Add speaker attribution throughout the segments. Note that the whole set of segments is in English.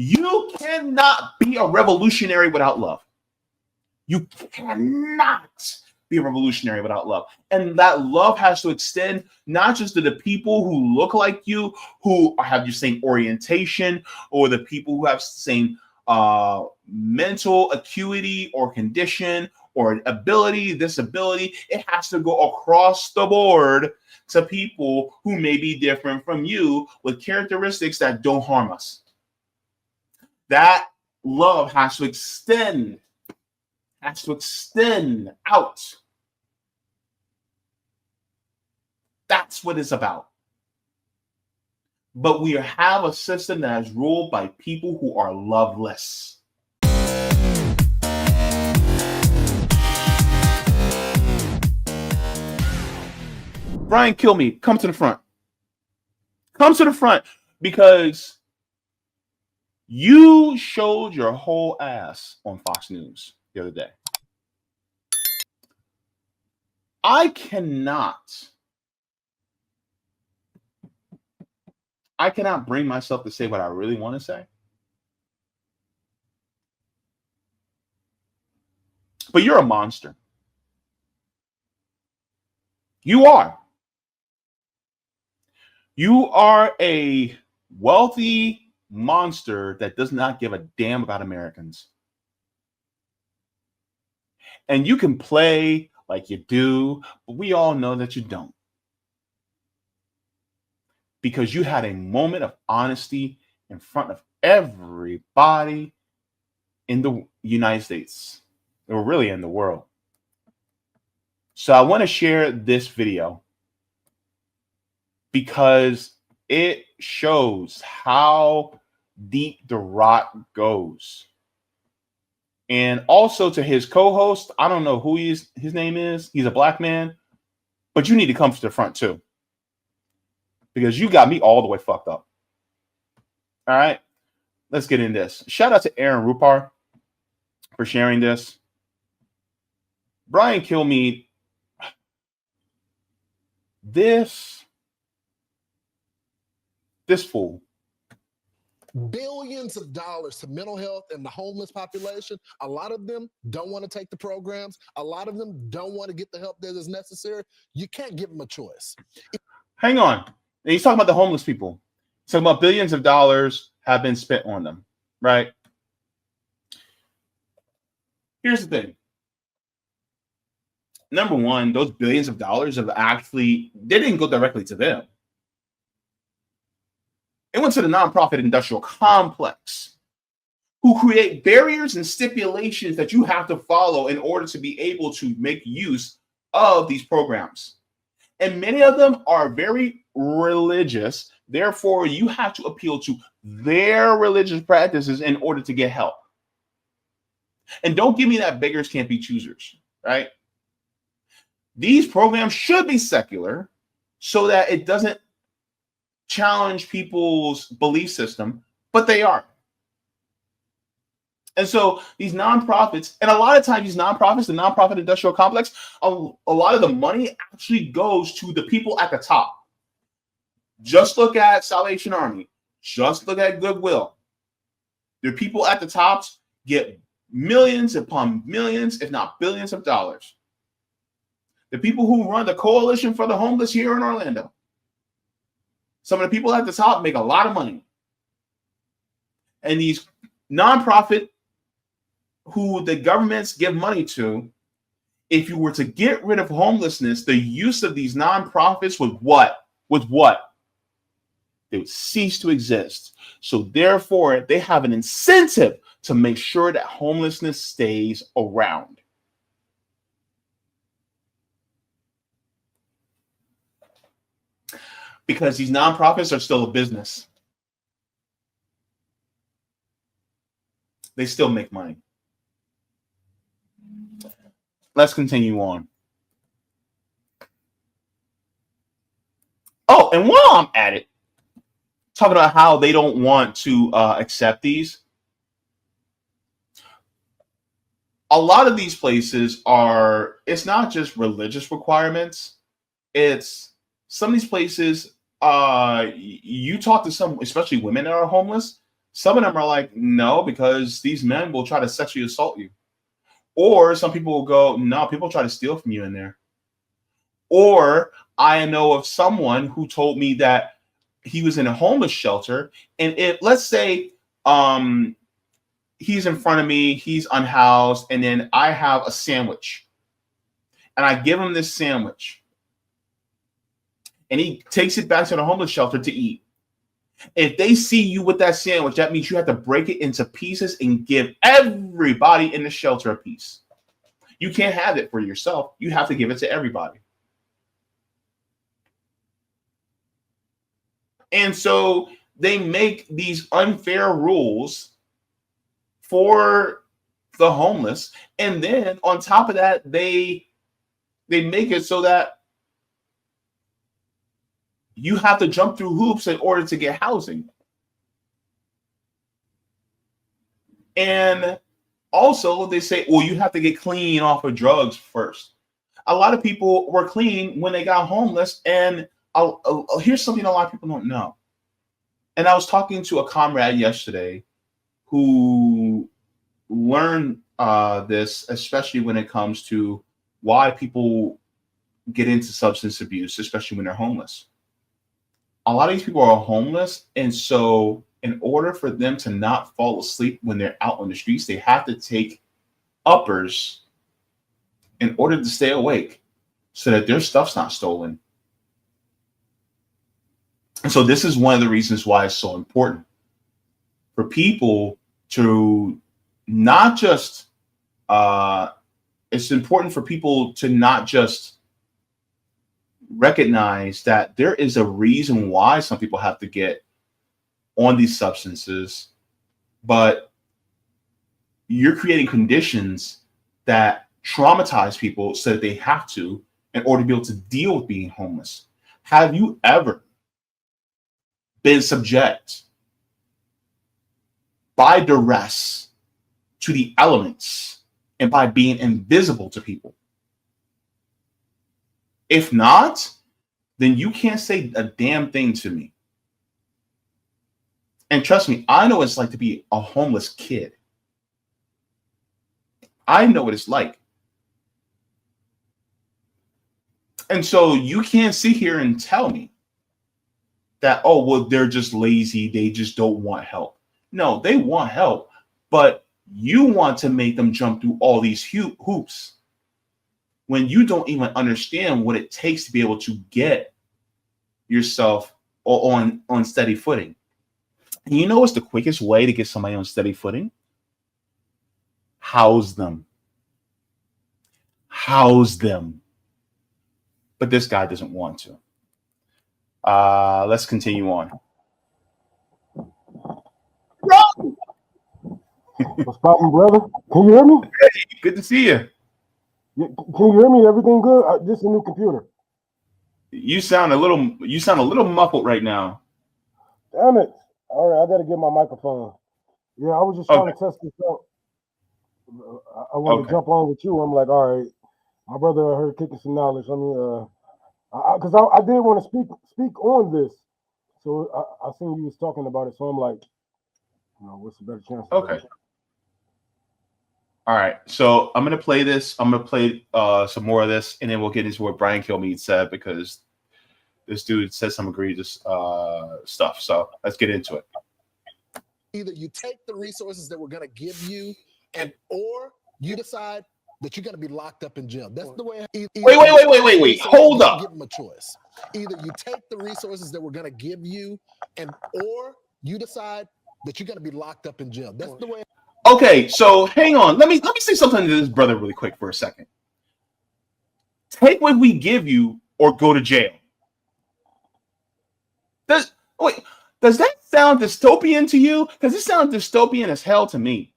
Speaker 1: You cannot be a revolutionary without love. You cannot be a revolutionary without love. And that love has to extend not just to the people who look like you, who have your same orientation, or the people who have the same mental acuity or condition or ability, disability. It has to go across the board to people who may be different from you with characteristics that don't harm us. That love has to extend out. That's what it's about. But we have a system that is ruled by people who are loveless. Brian Kilmeade, come to the front. Come to the front, because you showed your whole ass on Fox News the other day. I cannot bring myself to say what I really want to say. But you're a monster. You are. You are a wealthy monster that does not give a damn about Americans. And you can play like you do, but we all know that you don't. Because you had a moment of honesty in front of everybody in the United States, or really in the world. So I want to share this video because it shows how deep the rot goes. And also to his co-host, I don't know who his name is. He's a black man, but you need to come to the front too, because you got me all the way fucked up. All right, let's get in this. Shout out to Aaron Rupar for sharing this. Brian Kilmeade, this fool.
Speaker 2: Billions of dollars to mental health and the homeless population. A lot of them don't want to take the programs. A lot of them don't want to get the help that is necessary. You can't give them a choice.
Speaker 1: Hang on. And he's talking about the homeless people. He's talking about billions of dollars have been spent on them, right? Here's the thing. Number one, those billions of dollars they didn't go directly to them. It went to the nonprofit industrial complex, who create barriers and stipulations that you have to follow in order to be able to make use of these programs. And many of them are very religious. Therefore, you have to appeal to their religious practices in order to get help. And don't give me that beggars can't be choosers, right? These programs should be secular so that it doesn't challenge people's belief system, but they are. And so these nonprofits, and a lot of times these nonprofits, the nonprofit industrial complex, a lot of the money actually goes to the people at the top. Just look at Salvation Army. Just look at Goodwill. The people at the tops get millions upon millions, if not billions of dollars. The people who run the Coalition for the Homeless here in Orlando, some of the people at the top make a lot of money. And these nonprofit who the governments give money to, if you were to get rid of homelessness, the use of these nonprofits would what? They would cease to exist. So therefore, they have an incentive to make sure that homelessness stays around. Because these nonprofits are still a business. They still make money. Let's continue on. Oh, and while I'm at it, talking about how they don't want to accept these. A lot of these places it's not just religious requirements. It's some of these places, you talk to some, especially women that are homeless, Some of them are like, no, because these men will try to sexually assault you. Or some people will go, no, people try to steal from you in there. Or I know of someone who told me that he was in a homeless shelter, and let's say he's in front of me, he's unhoused, and then I have a sandwich, and I give him this sandwich, and he takes it back to the homeless shelter to eat. If they see you with that sandwich, that means you have to break it into pieces and give everybody in the shelter a piece. You can't have it for yourself. You have to give it to everybody. And so they make these unfair rules for the homeless. And then on top of that, they make it so that you have to jump through hoops in order to get housing. And also they say, well, you have to get clean off of drugs first. A lot of people were clean when they got homeless. And here's something a lot of people don't know. And I was talking to a comrade yesterday who learned this, especially when it comes to why people get into substance abuse, especially when they're homeless. A lot of these people are homeless, and so in order for them to not fall asleep when they're out on the streets, they have to take uppers in order to stay awake so that their stuff's not stolen. And so this is one of the reasons why it's so important for people to not just, it's important for people to not just recognize that there is a reason why some people have to get on these substances, but you're creating conditions that traumatize people so that they have to in order to be able to deal with being homeless. Have you ever been subject by duress to the elements and by being invisible to people? If not, then you can't say a damn thing to me. And trust me, I know what it's like to be a homeless kid. I know what it's like. And so you can't sit here and tell me that, oh, well, they're just lazy. They just don't want help. No, they want help, but you want to make them jump through all these hoops when you don't even understand what it takes to be able to get yourself on steady footing. And you know what's the quickest way to get somebody on steady footing? House them. House them. But this guy doesn't want to. Let's continue on.
Speaker 3: What's poppin', brother? Can you hear me?
Speaker 1: Hey, good to see you.
Speaker 3: Can you hear me? Everything good? This is a new computer.
Speaker 1: You sound a little muffled right now.
Speaker 3: Damn it! All right, I got to get my microphone. Yeah, I was just trying to test this out. I want to jump on with you. I'm like, all right, my brother heard kicking some knowledge. Let me, because I did want to speak on this. So I seen you was talking about it. So I'm like, what's a better chance?
Speaker 1: Okay. All right, so I'm gonna play this. I'm gonna play some more of this, and then we'll get into what Brian Kilmeade said, because this dude said some egregious stuff. So let's get into it.
Speaker 2: Either you take the resources that we're going to give you, or you decide that you're going to be locked up in jail. That's the way.
Speaker 1: Wait. Hold up.
Speaker 2: Give them a choice. Either you take the resources that we're going to give you, or you decide that you're going to be locked up in jail. That's the way.
Speaker 1: Okay, so hang on. Let me say something to this brother really quick for a second. Take what we give you or go to jail. Does that sound dystopian to you? Because it sounds dystopian as hell to me.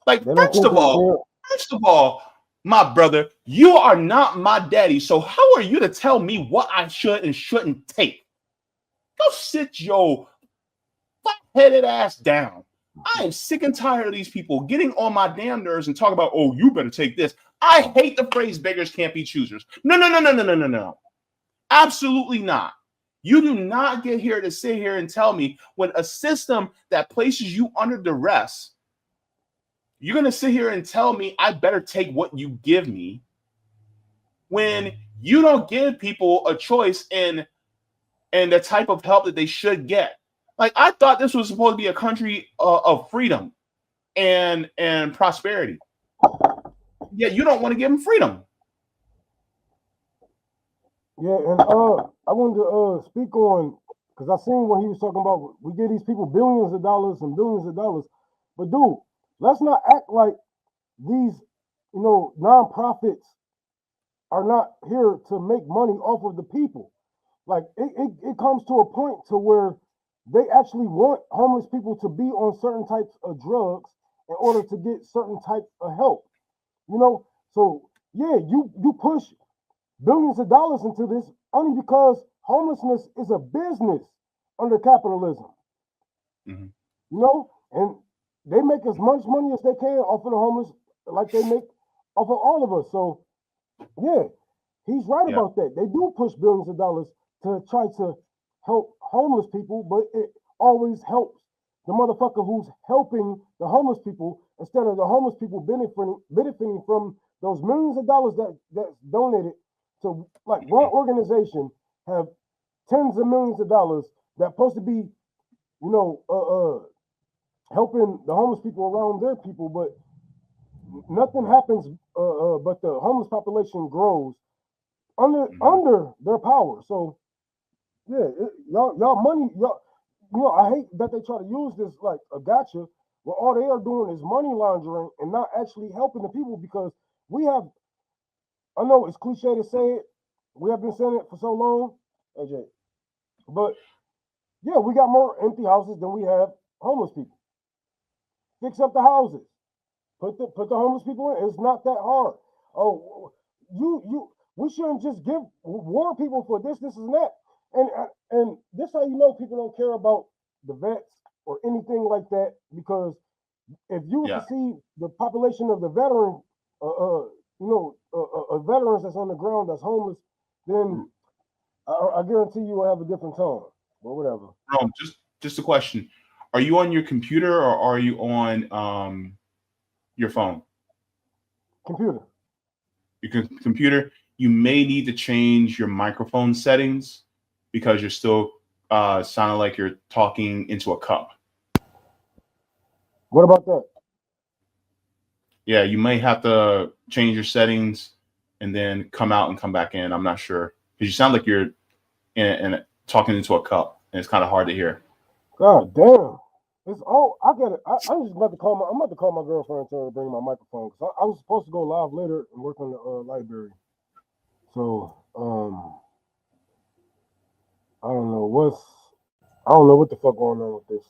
Speaker 1: Like, first of all, my brother, you are not my daddy. So how are you to tell me what I should and shouldn't take? Go sit your flat-headed ass down. I am sick and tired of these people getting on my damn nerves and talking about, oh, you better take this. I hate the phrase beggars can't be choosers. No. Absolutely not. You do not get here to sit here and tell me when a system that places you under duress, you're going to sit here and tell me I better take what you give me when you don't give people a choice in the type of help that they should get. Like, I thought this was supposed to be a country of freedom and prosperity. Yet you don't want to give them freedom.
Speaker 3: Yeah, and I wanted to speak on, because I seen when he was talking about we give these people billions of dollars and billions of dollars, but dude, let's not act like these, nonprofits are not here to make money off of the people. Like it comes to a point to where they actually want homeless people to be on certain types of drugs in order to get certain types of help. So yeah, you push billions of dollars into this only because homelessness is a business under capitalism. And they make as much money as they can off of the homeless, like they make off of all of us. So yeah, he's right about that. They do push billions of dollars to try to help homeless people, but it always helps the motherfucker who's helping the homeless people instead of the homeless people benefiting from those millions of dollars that's donated to, like, one organization have tens of millions of dollars that's supposed to be, helping the homeless people around their people, but nothing happens. But the homeless population grows under their power. So yeah, y'all money, I hate that they try to use this like a gotcha, where all they are doing is money laundering and not actually helping the people, because we have. I know it's cliche to say it. We have been saying it for so long, AJ. But yeah, we got more empty houses than we have homeless people. Fix up the houses. Put the homeless people in. It's not that hard. Oh, we shouldn't just give war people for this and that. And this how you know people don't care about the vets or anything like that, because if you were to see the population of the veteran, veterans that's on the ground that's homeless, then I guarantee you will have a different tone. But whatever.
Speaker 1: Bro, just a question: are you on your computer or are you on your phone?
Speaker 3: Computer.
Speaker 1: Your computer. You may need to change your microphone settings because you're still sounding like you're talking into a cup.
Speaker 3: What about that?
Speaker 1: Yeah, you may have to change your settings and then come out and come back in. I'm not sure, because you sound like you're in talking into a cup, and it's kind of hard to hear.
Speaker 3: God damn! I get it. I'm just about to call I'm about to call my girlfriend and tell her to bring my microphone, because I was supposed to go live later and work on the library. So I don't know what the fuck going on with this.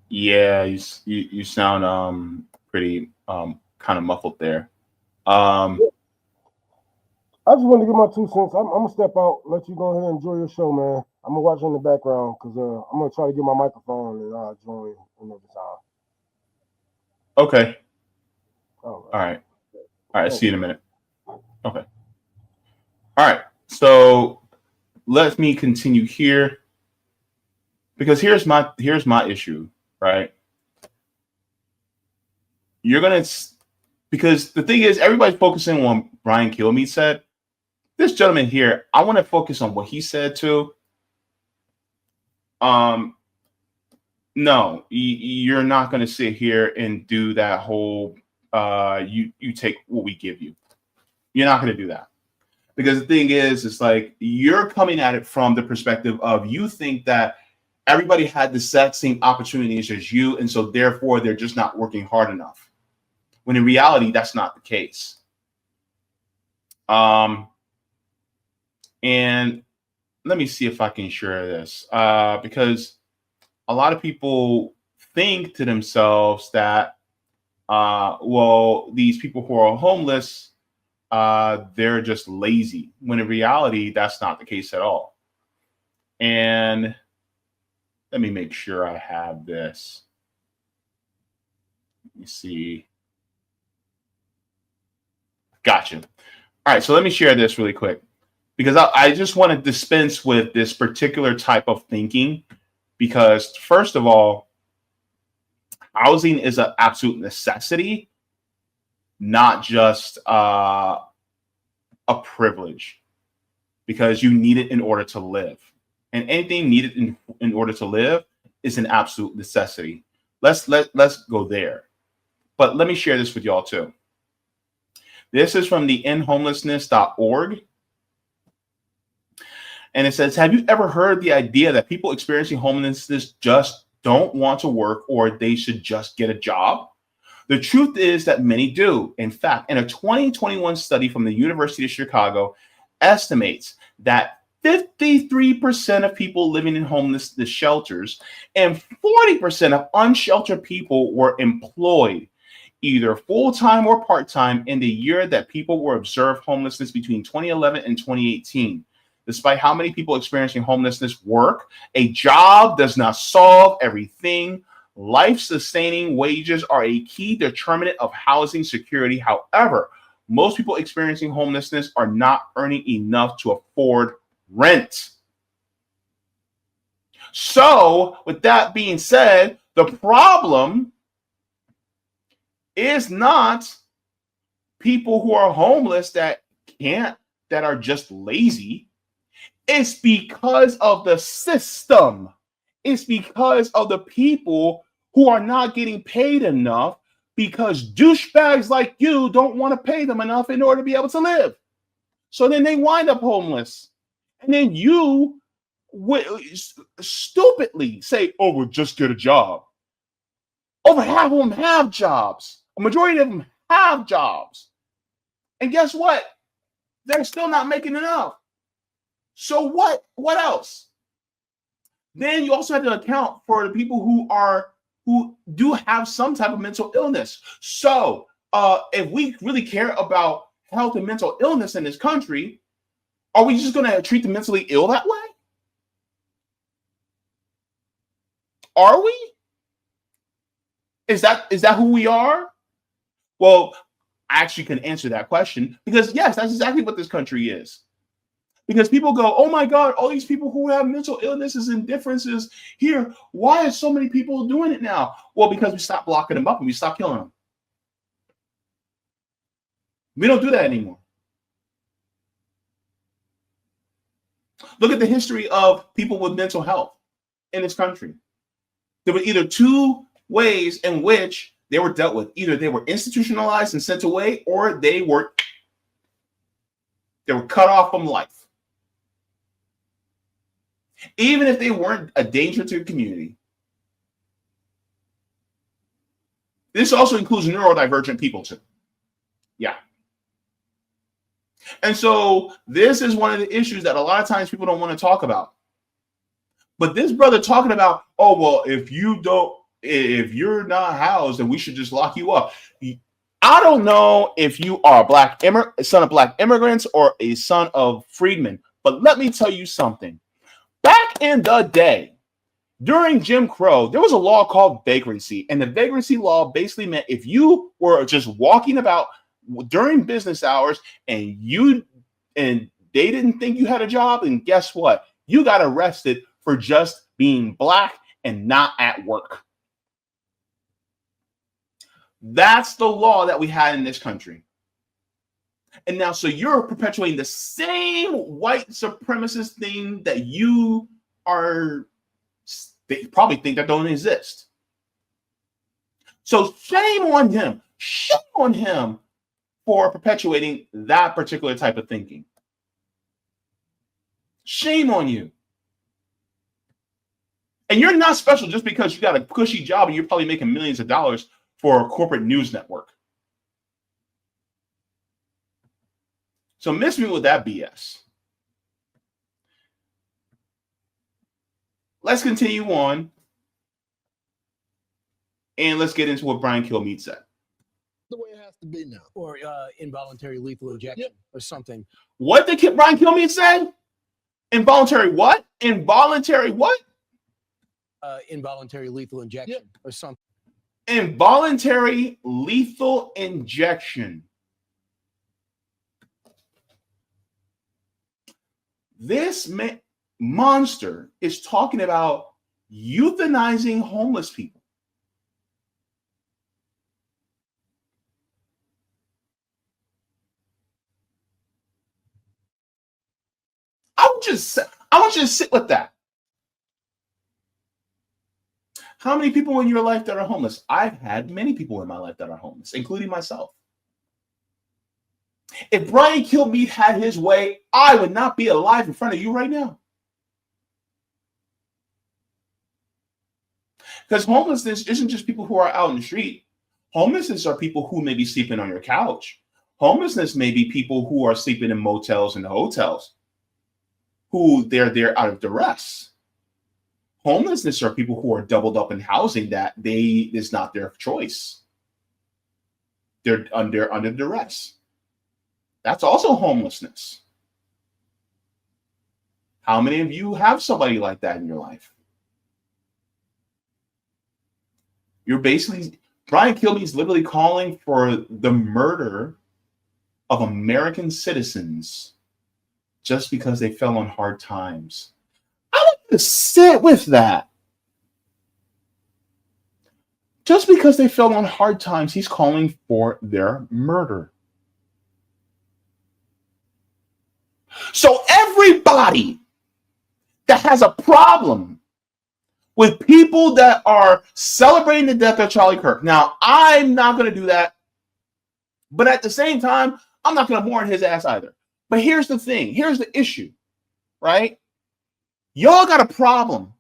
Speaker 1: Yeah, you sound pretty kind of muffled there.
Speaker 3: I just wanted to give my 2 cents. I'm gonna step out, let you go ahead and enjoy your show, man. I'm gonna watch in the background because I'm gonna try to get my microphone and I'll join another time.
Speaker 1: Okay. All right. See you in a minute. Okay. All right. So let me continue here, because here's my issue, right? Because the thing is, everybody's focusing on what Brian Kilmeade said. This gentleman here, I want to focus on what he said too. No, you're not going to sit here and do that whole you take what we give you. You're not going to do that, because the thing is, it's like you're coming at it from the perspective of you think that everybody had the exact same opportunities as you, and so therefore they're just not working hard enough. When in reality, that's not the case. And let me see if I can share this, because a lot of people think to themselves that, well, these people who are homeless, they're just lazy. When in reality, that's not the case at all. And let me make sure I have this. Let me see. Gotcha. All right, so let me share this really quick. because I just want to dispense with this particular type of thinking, because first of all, housing is an absolute necessity, not just a privilege, because you need it in order to live. And anything needed in order to live is an absolute necessity. Let's go there. But let me share this with y'all too. This is from the endhomelessness.org. And it says, have you ever heard the idea that people experiencing homelessness just don't want to work, or they should just get a job? The truth is that many do. In fact, in a 2021 study from the University of Chicago, estimates that 53% of people living in homelessness shelters and 40% of unsheltered people were employed, either full-time or part-time, in the year that people were observed homelessness between 2011 and 2018. Despite how many people experiencing homelessness work, a job does not solve everything. Life-sustaining wages are a key determinant of housing security. However, most people experiencing homelessness are not earning enough to afford rent. So, with that being said, the problem is not people who are homeless that are just lazy. It's because of the system. It's because of the people who are not getting paid enough, because douchebags like you don't want to pay them enough in order to be able to live. So then they wind up homeless. And then you stupidly say, oh, we'll just get a job. Over half of them have jobs. A majority of them have jobs. And guess what? They're still not making enough. So what else? Then you also have to account for the people who do have some type of mental illness. So if we really care about health and mental illness in this country, are we just going to treat the mentally ill that way? Are we? Is that who we are? Well, I actually can answer that question, because yes, that's exactly what this country is. Because people go, oh my God, all these people who have mental illnesses and differences here, why are so many people doing it now? Well, because we stopped blocking them up and we stopped killing them. We don't do that anymore. Look at the history of people with mental health in this country. There were either two ways in which they were dealt with. Either they were institutionalized and sent away, or they were cut off from life. Even if they weren't a danger to the community. This also includes neurodivergent people too. Yeah. And so this is one of the issues that a lot of times people don't want to talk about. But this brother talking about, oh, well, if you're not housed, then we should just lock you up. I don't know if you are a son of black immigrants or a son of freedmen, but let me tell you something. Back in the day, during Jim Crow, there was a law called vagrancy. And the vagrancy law basically meant if you were just walking about during business hours and they didn't think you had a job, and guess what? You got arrested for just being black and not at work. That's the law that we had in this country. And now, so you're perpetuating the same white supremacist thing that they probably think that don't exist. So shame on him. Shame on him for perpetuating that particular type of thinking. Shame on you. And you're not special just because you got a cushy job and you're probably making millions of dollars for a corporate news network. So miss me with that BS. Let's continue on. And let's get into what Brian Kilmeade said.
Speaker 2: The way it has to be now.
Speaker 4: Or involuntary lethal injection or something.
Speaker 1: What did Brian Kilmeade say? Involuntary what? Involuntary what?
Speaker 4: Involuntary lethal injection or something.
Speaker 1: Involuntary lethal injection. This monster is talking about euthanizing homeless people. I want you to sit with that. How many people in your life that are homeless? I've had many people in my life that are homeless, including myself. If Brian Kilmeade had his way, I would not be alive in front of you right now. Because homelessness isn't just people who are out in the street. Homelessness are people who may be sleeping on your couch. Homelessness may be people who are sleeping in motels and hotels, who they're there out of duress. Homelessness are people who are doubled up in housing that is not their choice. They're under duress. That's also homelessness. How many of you have somebody like that in your life? You're basically, Brian Kilmeade is literally calling for the murder of American citizens just because they fell on hard times. I want you to sit with that. Just because they fell on hard times, he's calling for their murder. So everybody that has a problem with people that are celebrating the death of Charlie Kirk. Now, I'm not going to do that. But at the same time, I'm not going to mourn his ass either. But here's the thing. Here's the issue, right? Y'all got a problem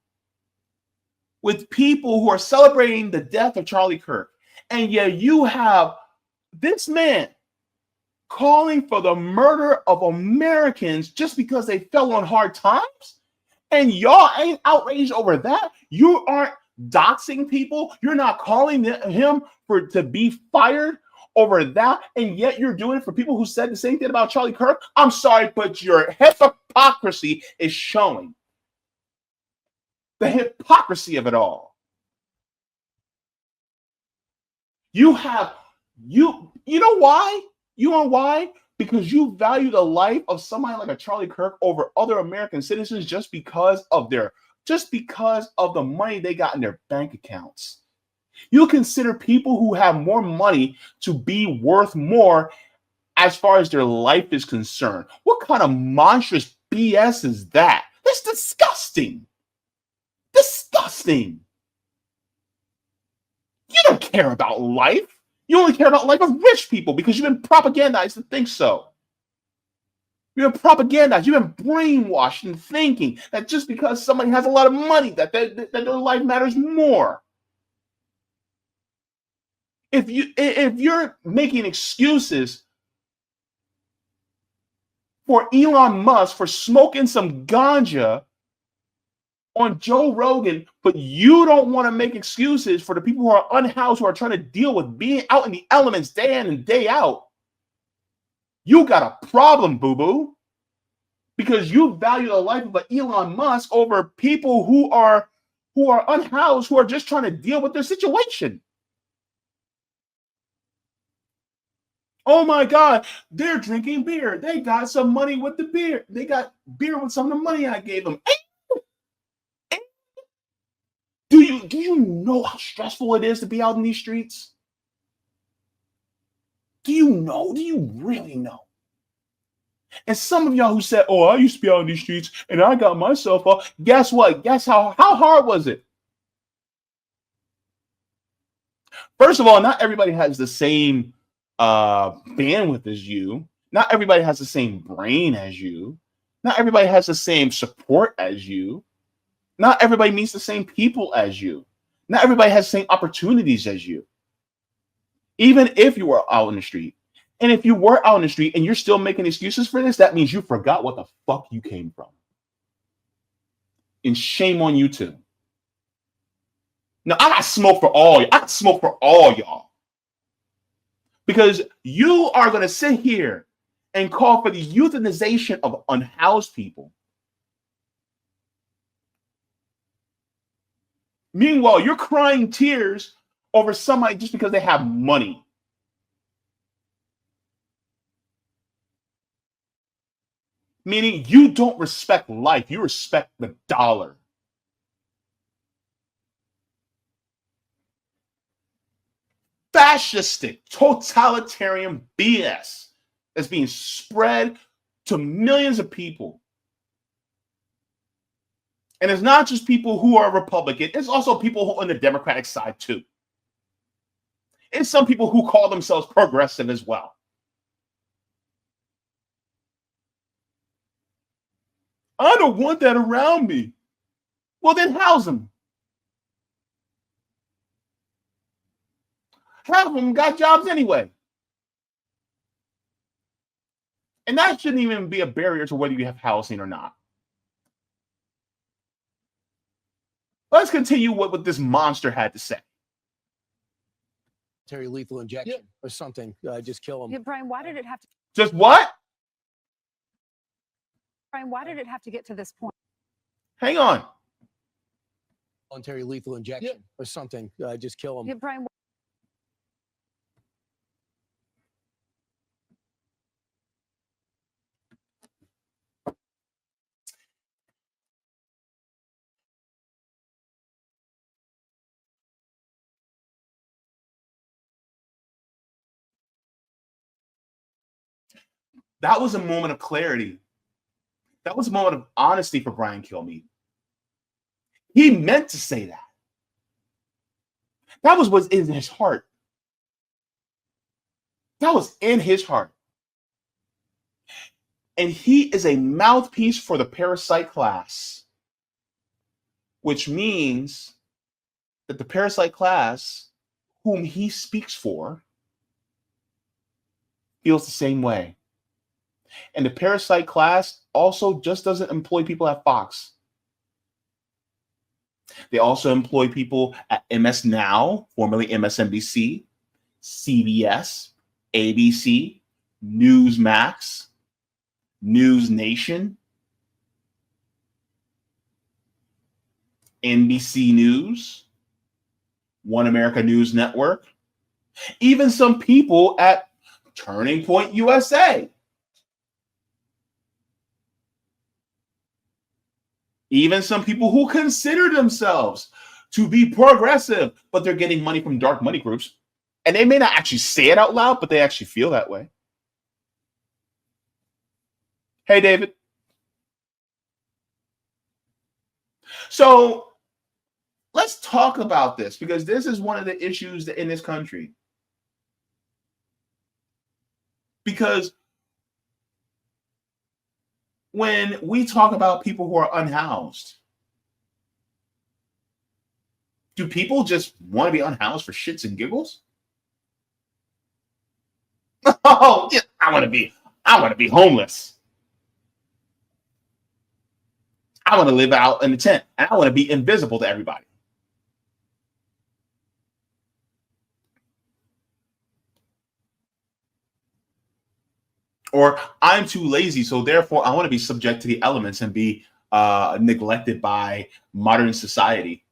Speaker 1: with people who are celebrating the death of Charlie Kirk. And yet you have this man calling for the murder of Americans just because they fell on hard times? And y'all ain't outraged over that? You aren't doxing people? You're not calling him to be fired over that? And yet you're doing it for people who said the same thing about Charlie Kirk? I'm sorry, but your hypocrisy is showing. The hypocrisy of it all. You know why? You know why? Because you value the life of somebody like a Charlie Kirk over other American citizens just because of the money they got in their bank accounts. You consider people who have more money to be worth more as far as their life is concerned. What kind of monstrous BS is that? That's disgusting. Disgusting. You don't care about life. You only care about life of rich people because you've been propagandized to think so. You've been propagandized. You've been brainwashed in thinking that just because somebody has a lot of money, that their life matters more. If you're making excuses for Elon Musk for smoking some ganja on Joe Rogan, but you don't want to make excuses for the people who are unhoused, who are trying to deal with being out in the elements day in and day out, you got a problem, boo-boo. Because you value the life of Elon Musk over people who are unhoused, who are just trying to deal with their situation. Oh my God, they're drinking beer. They got some money with the beer. They got beer with some of the money I gave them. Do you know how stressful it is to be out in these streets? Do you know? Do you really know? And some of y'all who said, "Oh, I used to be out in these streets and I got myself up." Guess what? Guess how hard was it? First of all, not everybody has the same bandwidth as you. Not everybody has the same brain as you. Not everybody has the same support as you. Not everybody meets the same people as you. Not everybody has the same opportunities as you. Even if you were out in the street. And if you were out in the street and you're still making excuses for this, that means you forgot what the fuck you came from. And shame on you too. Now, I got smoke for all y'all. I got smoke for all y'all. Because you are going to sit here and call for the euthanization of unhoused people. Meanwhile, you're crying tears over somebody just because they have money. Meaning you don't respect life, you respect the dollar. Fascistic, totalitarian BS is being spread to millions of people. And it's not just people who are Republican, it's also people who are on the Democratic side too. It's some people who call themselves progressive as well. I don't want that around me. Well, then house them. Half of them got jobs anyway. And that shouldn't even be a barrier to whether you have housing or not. Let's continue what this monster had to say.
Speaker 4: Lethal injection or something. Just kill him.
Speaker 5: Yeah, Brian, why did it have to?
Speaker 1: Just what?
Speaker 5: Brian, why did it have to get to this point?
Speaker 1: Hang on.
Speaker 4: Voluntary lethal injection or something. Just kill him.
Speaker 5: Yeah, Brian.
Speaker 1: That was a moment of clarity. That was a moment of honesty for Brian Kilmeade. He meant to say that. That was in his heart. That was in his heart. And he is a mouthpiece for the parasite class, which means that the parasite class, whom he speaks for, feels the same way. And the parasite class also just doesn't employ people at Fox. They also employ people at MS Now, formerly MSNBC, CBS, ABC, Newsmax, News Nation, NBC News, One America News Network, even some people at Turning Point USA. Even some people who consider themselves to be progressive, but they're getting money from dark money groups. And they may not actually say it out loud, but they actually feel that way. Hey, David. So let's talk about this, because this is one of the issues in this country. Because when we talk about people who are unhoused, do people just want to be unhoused for shits and giggles? Oh, yeah, I want to be homeless. I want to live out in a tent, and I want to be invisible to everybody. Or I'm too lazy, so therefore I want to be subject to the elements and be neglected by modern society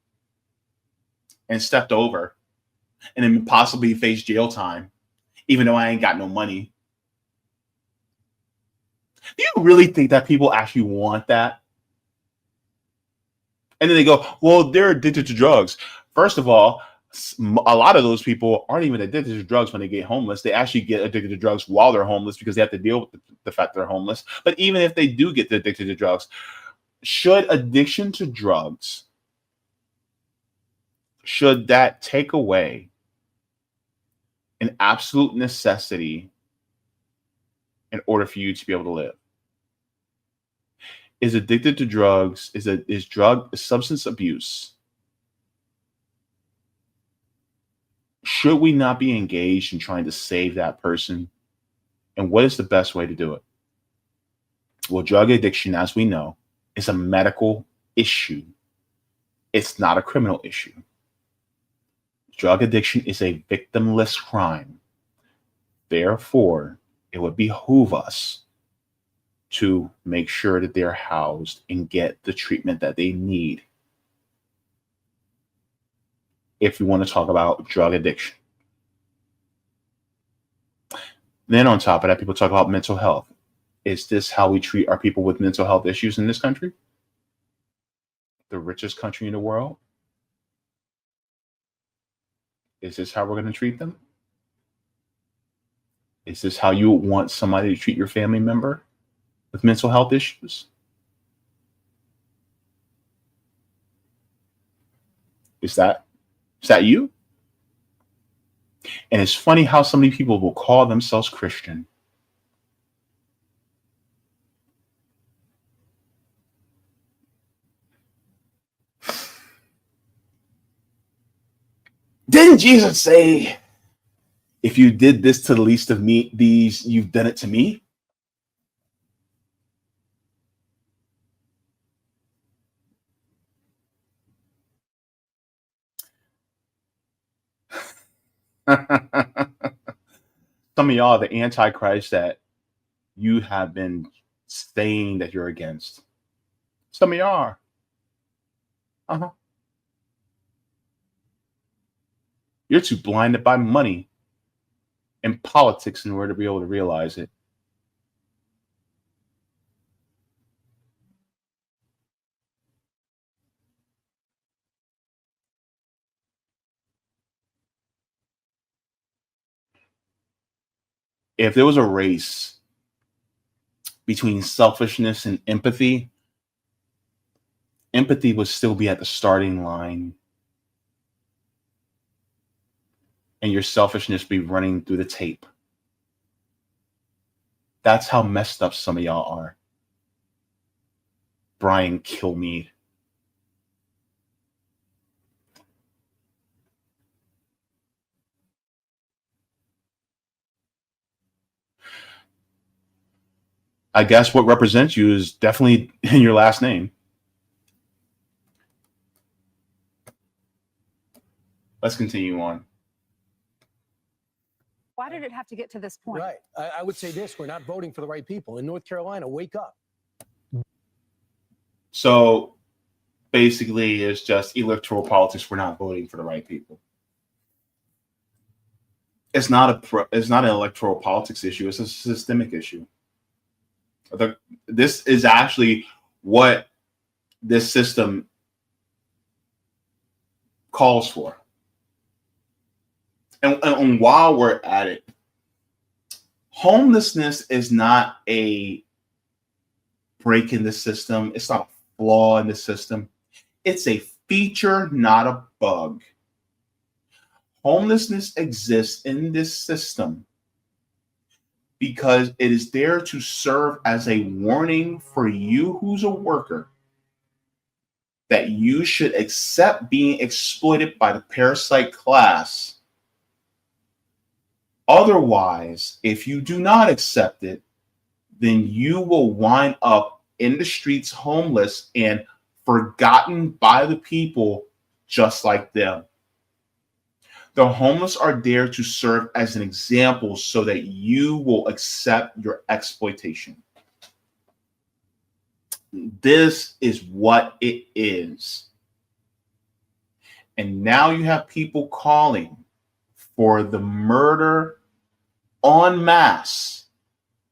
Speaker 1: and stepped over and then possibly face jail time, even though I ain't got no money. Do you really think that people actually want that? And then they go, well, they're addicted to drugs. First of all, a lot of those people aren't even addicted to drugs when they get homeless. They actually get addicted to drugs while they're homeless because they have to deal with the fact they're homeless. But even if they do get addicted to drugs, should addiction to drugs, should that take away an absolute necessity in order for you to be able to live? Is addicted to drugs, is substance abuse, should we not be engaged in trying to save that person? And what is the best way to do it? Well, drug addiction, as we know, is a medical issue. It's not a criminal issue. Drug addiction is a victimless crime. Therefore, it would behoove us to make sure that they're housed and get the treatment that they need. If you want to talk about drug addiction. Then on top of that, people talk about mental health. Is this how we treat our people with mental health issues in this country? The richest country in the world? Is this how we're going to treat them? Is this how you want somebody to treat your family member with mental health issues? Is that you? And it's funny how so many people will call themselves Christian. Didn't Jesus say, if you did this to the least of me, these, you've done it to me? Some of y'all, the Antichrist that you have been saying that you're against. Some of y'all are. Uh-huh. You're too blinded by money and politics in order to be able to realize it. If there was a race between selfishness and empathy, empathy would still be at the starting line. And your selfishness be running through the tape. That's how messed up some of y'all are. Brian Kilmeade. I guess what represents you is definitely in your last name. Let's continue on.
Speaker 5: Why did it have to get to this point?
Speaker 4: Right. I would say this: we're not voting for the right people. In North Carolina, wake up.
Speaker 1: So basically, it's just electoral politics. We're not voting for the right people. It's not an electoral politics issue. It's a systemic issue. This is actually what this system calls for. And while we're at it, homelessness is not a break in the system. It's not a flaw in the system. It's a feature, not a bug. Homelessness exists in this system because it is there to serve as a warning for you who's a worker that you should accept being exploited by the parasite class. Otherwise, if you do not accept it, then you will wind up in the streets homeless and forgotten by the people just like them. The homeless are there to serve as an example so that you will accept your exploitation. This is what it is. And now you have people calling for the murder en masse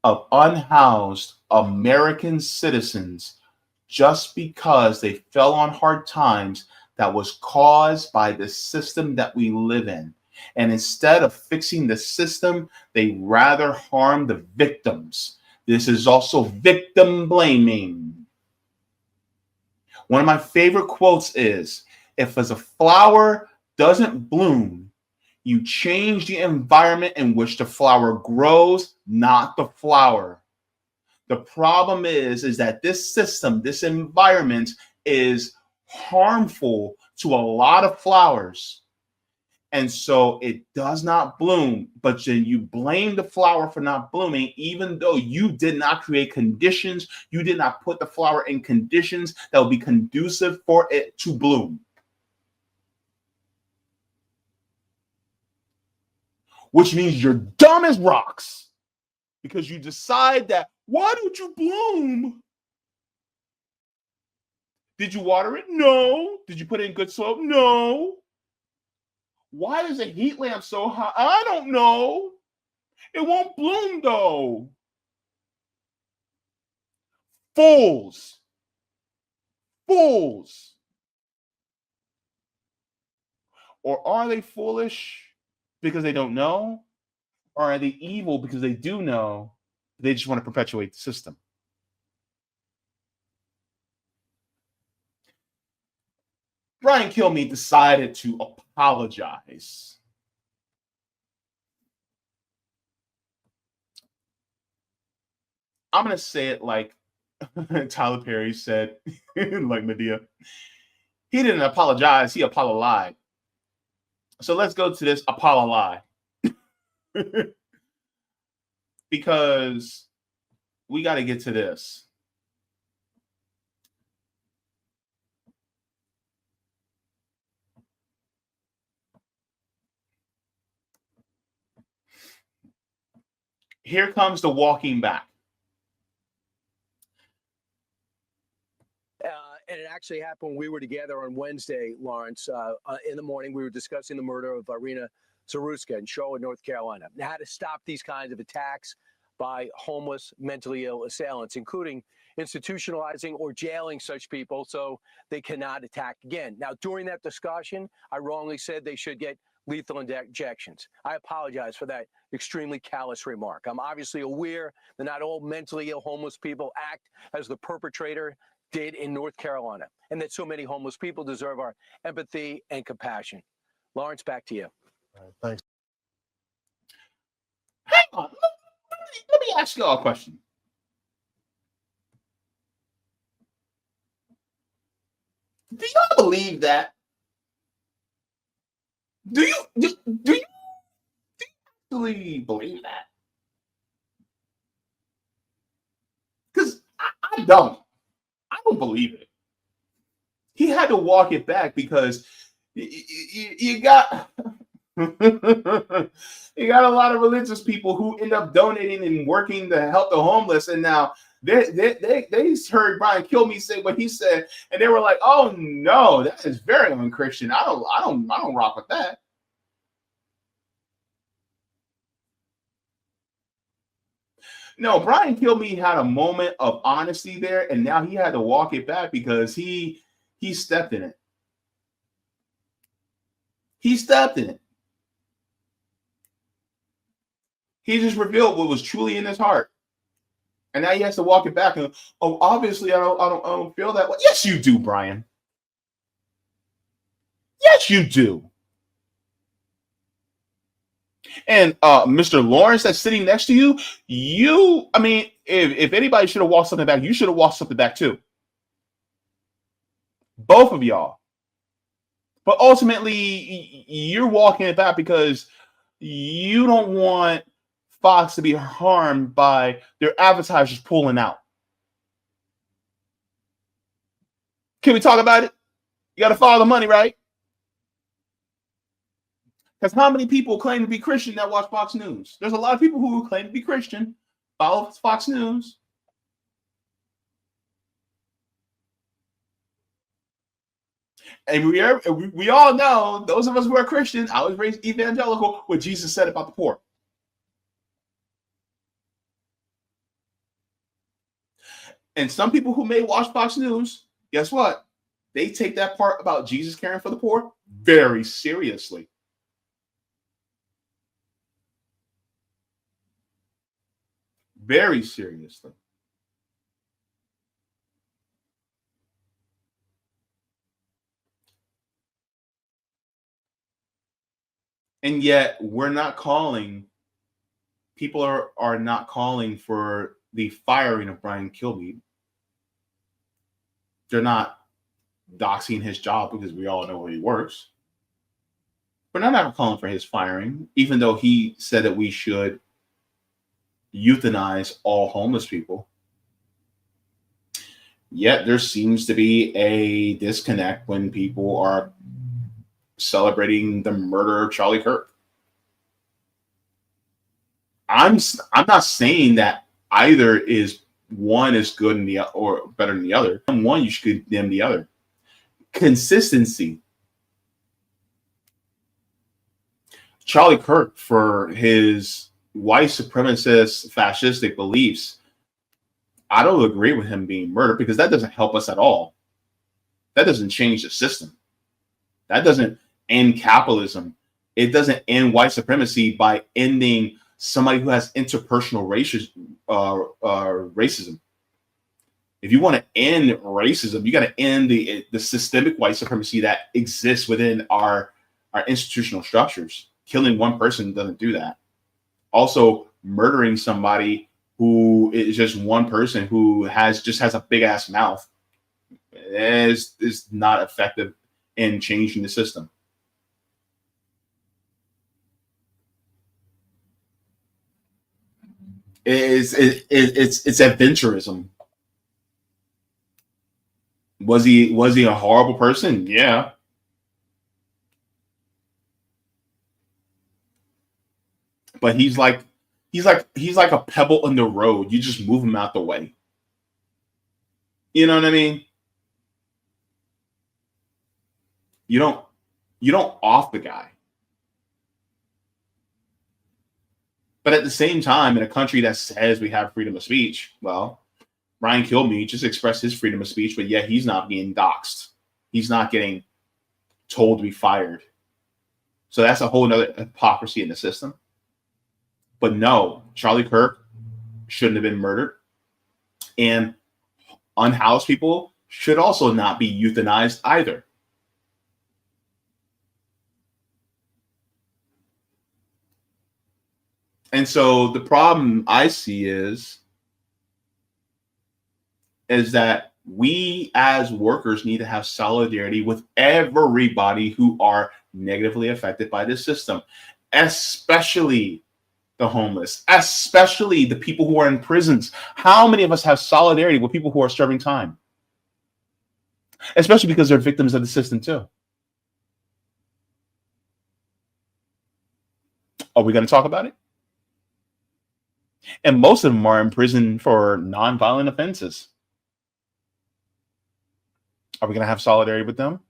Speaker 1: of unhoused American citizens just because they fell on hard times that was caused by the system that we live in. And instead of fixing the system, they rather harm the victims. This is also victim blaming. One of my favorite quotes is, if as a flower doesn't bloom, you change the environment in which the flower grows, not the flower. The problem is that this system, this environment is harmful to a lot of flowers. And so it does not bloom, but then you blame the flower for not blooming, even though you did not create conditions, you did not put the flower in conditions that will be conducive for it to bloom. Which means you're dumb as rocks because you decide that, why don't you bloom? Did you water it? No. Did you put it in good soil? No. Why is a heat lamp so hot? I don't know. It won't bloom though. Fools. Fools. Or are they foolish because they don't know? Or are they evil because they do know? They just want to perpetuate the system. Brian Kilmeade decided to apologize. I'm going to say it like Tyler Perry said, like Medea. He didn't apologize, he apologized. So let's go to this Apollo lie. Because we got to get to this. Here comes the walking back.
Speaker 4: And it actually happened when we were together on Wednesday, Lawrence. In the morning, we were discussing the murder of Irina Zaruska in Charlotte, North Carolina. Now, how to stop these kinds of attacks by homeless, mentally ill assailants, including institutionalizing or jailing such people so they cannot attack again. Now, during that discussion, I wrongly said they should get lethal injections. I apologize for that extremely callous remark. I'm obviously aware that not all mentally ill homeless people act as the perpetrator did in North Carolina, and that so many homeless people deserve our empathy and compassion. Lawrence, back to you.
Speaker 3: All right, thanks.
Speaker 1: Hang on. Let me ask you all a question. Do y'all believe that? Do you actually believe that? Because I don't. I don't believe it. He had to walk it back because you got you got a lot of religious people who end up donating and working to help the homeless, and now they heard Brian Kilmeade say what he said, and they were like, "Oh no, that is very unchristian. I don't rock with that." No, Brian Kilmeade had a moment of honesty there, and now he had to walk it back because he stepped in it. He stepped in it. He just revealed what was truly in his heart, and now he has to walk it back. And obviously, I don't feel that way. Yes, you do, Brian. Yes, you do. And Mr. Lawrence that's sitting next to you, I mean, if anybody should have walked something back, you should have walked something back too. Both of y'all. But ultimately, you're walking it back because you don't want Fox to be harmed by their advertisers pulling out. Can we talk about it? You got to follow the money, right? Because how many people claim to be Christian that watch Fox News? There's a lot of people who claim to be Christian, follow Fox News. And we all know, those of us who are Christian, I was raised evangelical, what Jesus said about the poor. And some people who may watch Fox News, guess what? They take that part about Jesus caring for the poor very seriously. Very seriously. And yet we're not calling, people are not calling for the firing of Brian Kilmeade. They're not doxing his job because we all know where he works. But they're not calling for his firing, even though he said that we should euthanize all homeless people. Yet there seems to be a disconnect when people are celebrating the murder of Charlie Kirk. I'm not saying that either is one is good in the or better than the other. One you should condemn the other. Consistency. Charlie Kirk, for his white supremacist fascistic beliefs, I don't agree with him being murdered because that doesn't help us at all. That doesn't change the system. That doesn't end capitalism. It doesn't end white supremacy by ending somebody who has interpersonal racism. If you want to end racism, you got to end the systemic white supremacy that exists within our institutional structures. Killing one person doesn't do that. Also, murdering somebody who is just one person who has a big ass mouth is not effective in changing the system. It's adventurism. Was he a horrible person? Yeah. But he's like a pebble in the road. You just move him out the way. You know what I mean? You don't off the guy. But at the same time, in a country that says we have freedom of speech, well, Ryan Kilmeade just expressed his freedom of speech, but yet he's not being doxxed. He's not getting told to be fired. So that's a whole nother hypocrisy in the system. But no, Charlie Kirk shouldn't have been murdered. And unhoused people should also not be euthanized either. And so the problem I see is that we as workers need to have solidarity with everybody who are negatively affected by this system, especially the homeless, especially the people who are in prisons. How many of us have solidarity with people who are serving time? Especially because they're victims of the system too. Are we going to talk about it? And most of them are in prison for nonviolent offenses. Are we going to have solidarity with them?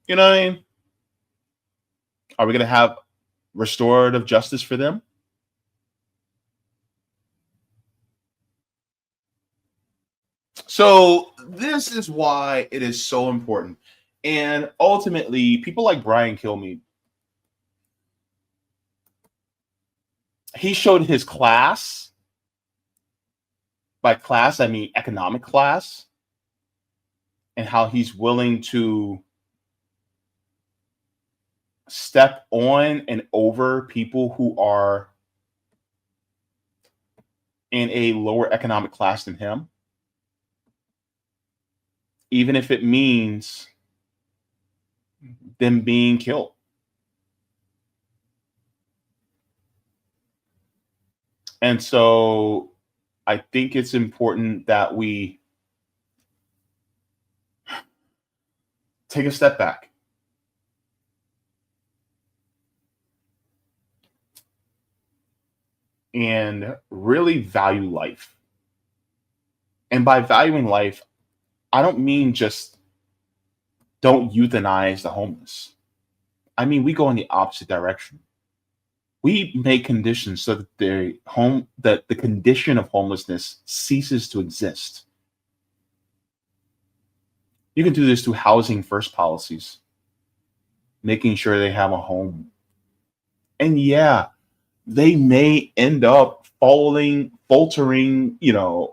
Speaker 1: You know what I mean? Are we going to have restorative justice for them? So this is why it is so important. And ultimately, people like Brian Kilmeade, he showed his class. By class, I mean economic class, and how he's willing to step on and over people who are in a lower economic class than him, even if it means them being killed. And so I think it's important that we take a step back and really value life. And by valuing life, I don't mean just don't euthanize the homeless. I mean, we go in the opposite direction. We make conditions so that the condition of homelessness ceases to exist. You can do this through housing first policies, making sure they have a home. And yeah, they may end up faltering,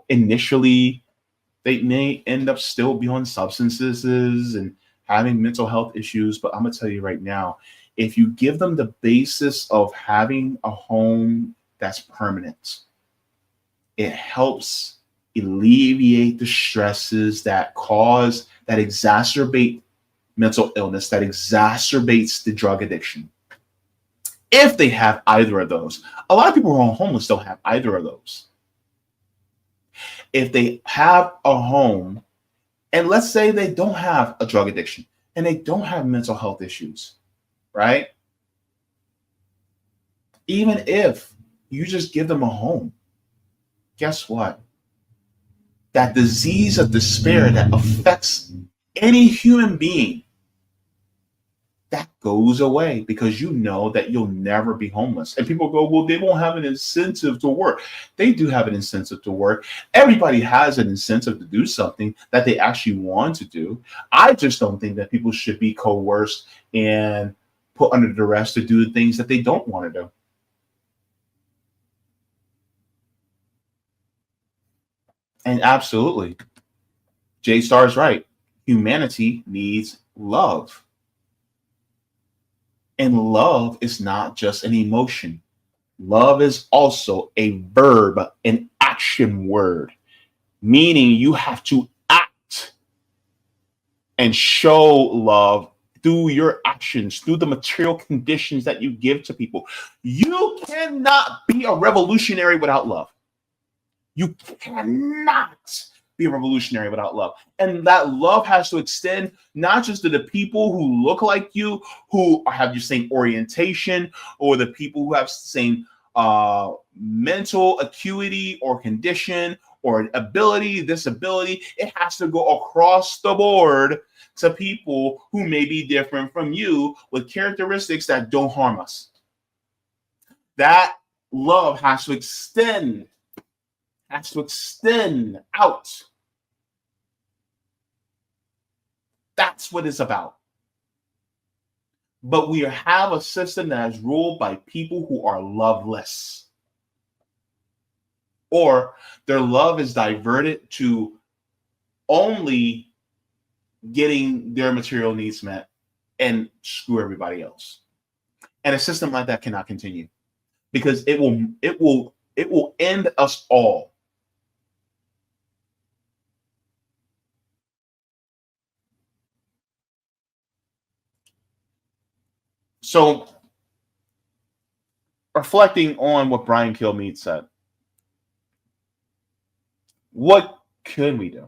Speaker 1: initially. They may end up still be on substances and having mental health issues. But I'm going to tell you right now, if you give them the basis of having a home that's permanent, it helps alleviate the stresses that exacerbate mental illness, that exacerbates the drug addiction. If they have either of those, a lot of people who are homeless don't have either of those. If they have a home, and let's say they don't have a drug addiction and they don't have mental health issues, right? Even if you just give them a home, guess what? That disease of despair that affects any human being that goes away because you know that you'll never be homeless. And people go, well, they won't have an incentive to work. They do have an incentive to work. Everybody has an incentive to do something that they actually want to do. I just don't think that people should be coerced and put under duress to do things that they don't want to do. And absolutely, J Star is right. Humanity needs love. And love is not just an emotion. Love is also a verb, an action word, meaning you have to act and show love through your actions, through the material conditions that you give to people. You cannot be a revolutionary without love. You cannot be a revolutionary without love. And that love has to extend not just to the people who look like you, who have your same orientation, or the people who have the same mental acuity or condition or ability, disability. It has to go across the board to people who may be different from you with characteristics that don't harm us. That love has to extend out. That's what it's about. But we have a system that is ruled by people who are loveless. Or their love is diverted to only getting their material needs met and screw everybody else. And a system like that cannot continue because it will end us all. So, reflecting on what Brian Kilmeade said, what can we do?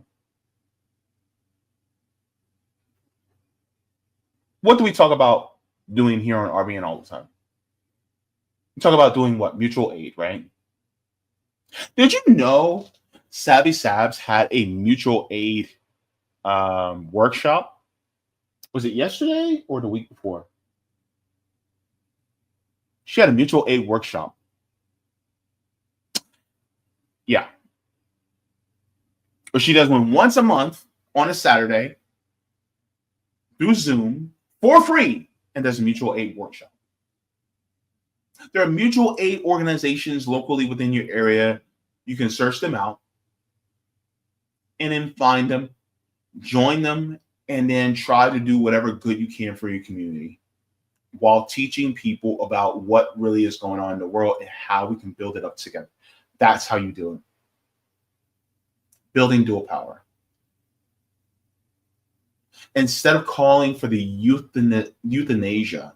Speaker 1: What do we talk about doing here on RBN all the time? We talk about doing what? Mutual aid, right? Did you know Savvy Sabs had a mutual aid workshop? Was it yesterday or the week before? She had a mutual aid workshop. Yeah. But she does one once a month on a Saturday through Zoom for free and does a mutual aid workshop. There are mutual aid organizations locally within your area. You can search them out and then find them, join them, and then try to do whatever good you can for your community while teaching people about what really is going on in the world and how we can build it up together. That's how you do it. Building dual power. Instead of calling for the euthanasia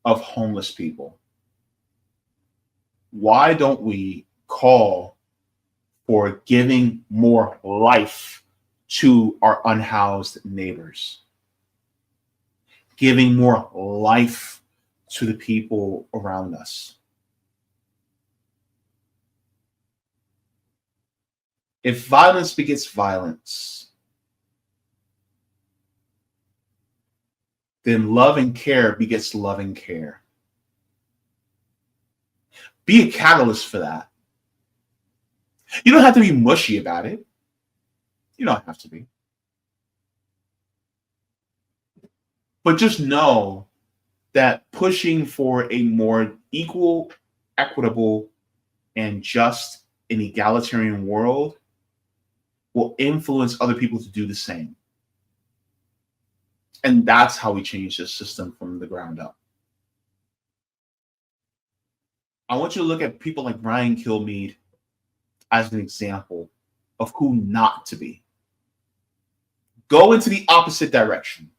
Speaker 1: of homeless people, why don't we call for giving more life to our unhoused neighbors? Giving more life to the people around us. If violence begets violence, then love and care begets love and care. Be a catalyst for that. You don't have to be mushy about it. You don't have to be. But just know that pushing for a more equal, equitable, and just and egalitarian world will influence other people to do the same. And that's how we change this system from the ground up. I want you to look at people like Brian Kilmeade as an example of who not to be. Go into the opposite direction.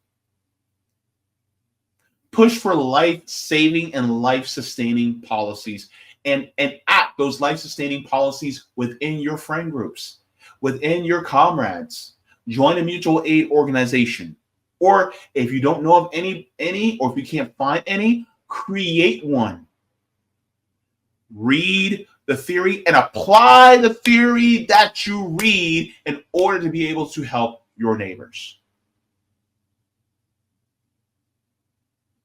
Speaker 1: Push for life-saving and life-sustaining policies and act those life-sustaining policies within your friend groups, within your comrades. Join a mutual aid organization. Or if you don't know of any, or if you can't find any, create one. Read the theory and apply the theory that you read in order to be able to help your neighbors.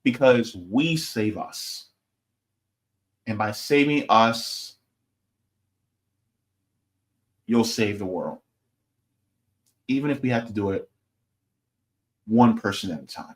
Speaker 1: because we save us. And by saving us, you'll save the world. Even if we have to do it one person at a time.